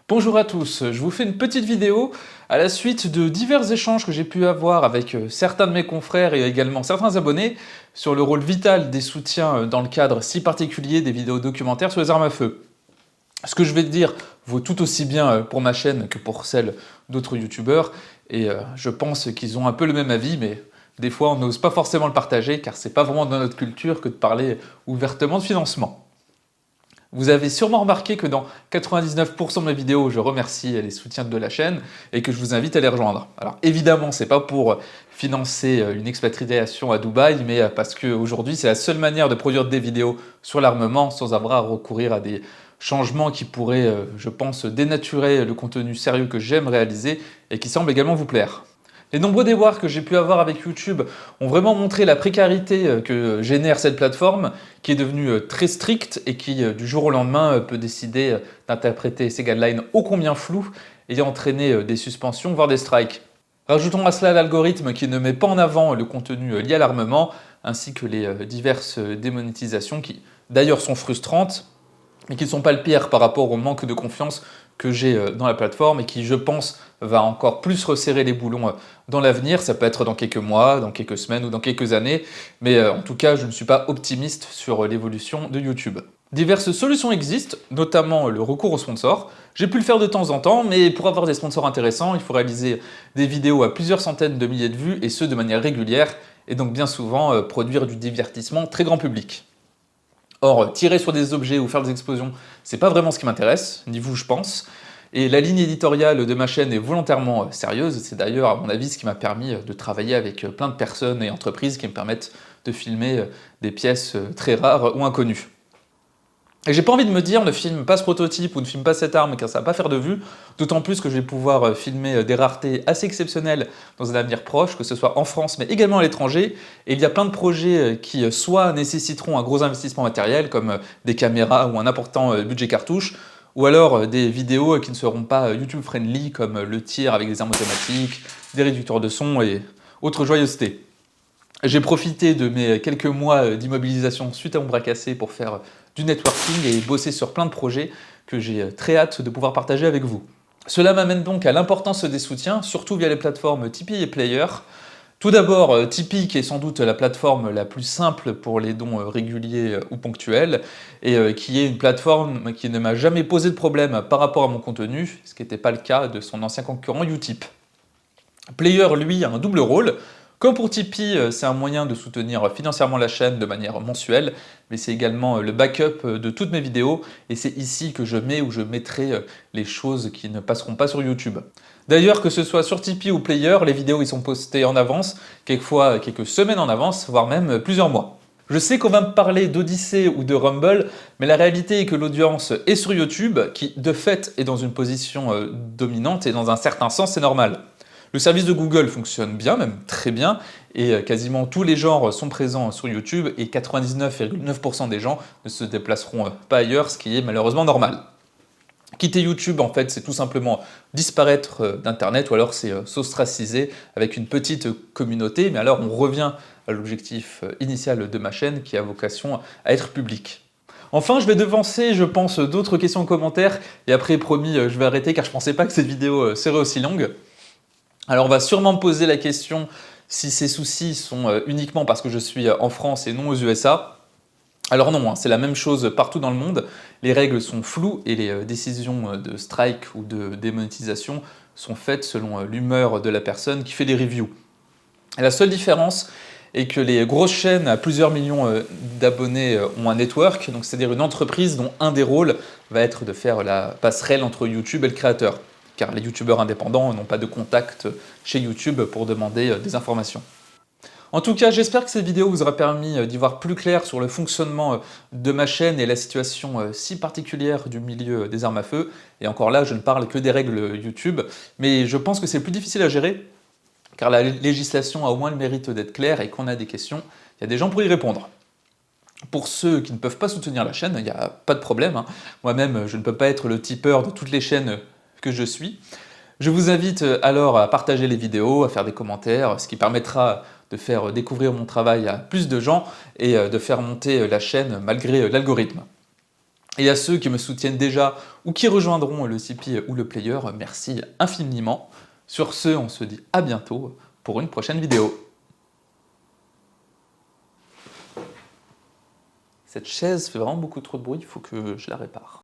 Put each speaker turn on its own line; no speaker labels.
Bonjour à tous, je vous fais une petite vidéo à la suite de divers échanges que j'ai pu avoir avec certains de mes confrères et également certains abonnés sur le rôle vital des soutiens dans le cadre si particulier des vidéos documentaires sur les armes à feu. Ce que je vais te dire vaut tout aussi bien pour ma chaîne que pour celle d'autres youtubeurs et je pense qu'ils ont un peu le même avis, mais des fois on n'ose pas forcément le partager car c'est pas vraiment dans notre culture que de parler ouvertement de financement. Vous avez sûrement remarqué que dans 99% de mes vidéos, je remercie les soutiens de la chaîne et que je vous invite à les rejoindre. Alors évidemment, c'est pas pour financer une expatriation à Dubaï, mais parce qu'aujourd'hui, c'est la seule manière de produire des vidéos sur l'armement sans avoir à recourir à des changements qui pourraient, je pense, dénaturer le contenu sérieux que j'aime réaliser et qui semble également vous plaire. Les nombreux déboires que j'ai pu avoir avec YouTube ont vraiment montré la précarité que génère cette plateforme, qui est devenue très stricte et qui, du jour au lendemain, peut décider d'interpréter ces guidelines ô combien floues, ayant entraîné des suspensions, voire des strikes. Rajoutons à cela l'algorithme qui ne met pas en avant le contenu lié à l'armement, ainsi que les diverses démonétisations qui, d'ailleurs, sont frustrantes, mais qui ne sont pas le pire par rapport au manque de confiance que j'ai dans la plateforme et qui, je pense, va encore plus resserrer les boulons dans l'avenir. Ça peut être dans quelques mois, dans quelques semaines ou dans quelques années, mais en tout cas, je ne suis pas optimiste sur l'évolution de YouTube. Diverses solutions existent, notamment le recours aux sponsors. J'ai pu le faire de temps en temps, mais pour avoir des sponsors intéressants, il faut réaliser des vidéos à plusieurs centaines de milliers de vues, et ce de manière régulière, et donc bien souvent produire du divertissement très grand public. Or, tirer sur des objets ou faire des explosions, c'est pas vraiment ce qui m'intéresse, ni vous je pense. Et la ligne éditoriale de ma chaîne est volontairement sérieuse, c'est d'ailleurs à mon avis ce qui m'a permis de travailler avec plein de personnes et entreprises qui me permettent de filmer des pièces très rares ou inconnues. Et j'ai pas envie de me dire ne filme pas ce prototype ou ne filme pas cette arme car ça va pas faire de vue, d'autant plus que je vais pouvoir filmer des raretés assez exceptionnelles dans un avenir proche, que ce soit en France mais également à l'étranger. Et il y a plein de projets qui soit nécessiteront un gros investissement matériel comme des caméras ou un important budget cartouche, ou alors des vidéos qui ne seront pas YouTube friendly comme le tir avec des armes automatiques, des réducteurs de son et autres joyeusetés. J'ai profité de mes quelques mois d'immobilisation suite à mon bras cassé pour faire du networking et bosser sur plein de projets que j'ai très hâte de pouvoir partager avec vous. Cela m'amène donc à l'importance des soutiens, surtout via les plateformes Tipeee et Player. Tout d'abord, Tipeee qui est sans doute la plateforme la plus simple pour les dons réguliers ou ponctuels et qui est une plateforme qui ne m'a jamais posé de problème par rapport à mon contenu, ce qui n'était pas le cas de son ancien concurrent Utip. Player, lui, a un double rôle. Comme pour Tipeee, c'est un moyen de soutenir financièrement la chaîne de manière mensuelle, mais c'est également le backup de toutes mes vidéos, et c'est ici que je mets ou je mettrai les choses qui ne passeront pas sur YouTube. D'ailleurs, que ce soit sur Tipeee ou Player, les vidéos y sont postées en avance, quelquefois quelques semaines en avance, voire même plusieurs mois. Je sais qu'on va me parler d'Odyssey ou de Rumble, mais la réalité est que l'audience est sur YouTube, qui de fait est dans une position dominante, et dans un certain sens c'est normal. Le service de Google fonctionne bien, même très bien, et quasiment tous les genres sont présents sur YouTube, et 99,9% des gens ne se déplaceront pas ailleurs, ce qui est malheureusement normal. Quitter YouTube, en fait, c'est tout simplement disparaître d'Internet, ou alors c'est s'ostraciser avec une petite communauté, mais alors on revient à l'objectif initial de ma chaîne, qui a vocation à être public. Enfin, je vais devancer, je pense, d'autres questions en commentaire, et après, promis, je vais arrêter, car je pensais pas que cette vidéo serait aussi longue. Alors on va sûrement me poser la question si ces soucis sont uniquement parce que je suis en France et non aux USA. Alors non, c'est la même chose partout dans le monde. Les règles sont floues et les décisions de strike ou de démonétisation sont faites selon l'humeur de la personne qui fait les reviews. Et la seule différence est que les grosses chaînes à plusieurs millions d'abonnés ont un network, donc c'est-à-dire une entreprise dont un des rôles va être de faire la passerelle entre YouTube et le créateur, car les youtubeurs indépendants n'ont pas de contact chez YouTube pour demander des informations. En tout cas, j'espère que cette vidéo vous aura permis d'y voir plus clair sur le fonctionnement de ma chaîne et la situation si particulière du milieu des armes à feu. Et encore là, je ne parle que des règles YouTube, mais je pense que c'est plus difficile à gérer, car la législation a au moins le mérite d'être claire et qu'on a des questions, il y a des gens pour y répondre. Pour ceux qui ne peuvent pas soutenir la chaîne, il n'y a pas de problème. Moi-même, je ne peux pas être le tipeur de toutes les chaînes que je suis. Je vous invite alors à partager les vidéos, à faire des commentaires, ce qui permettra de faire découvrir mon travail à plus de gens et de faire monter la chaîne malgré l'algorithme. Et à ceux qui me soutiennent déjà ou qui rejoindront le Tipeee ou le Player, merci infiniment. Sur ce, on se dit à bientôt pour une prochaine vidéo. Cette chaise fait vraiment beaucoup trop de bruit, il faut que je la répare.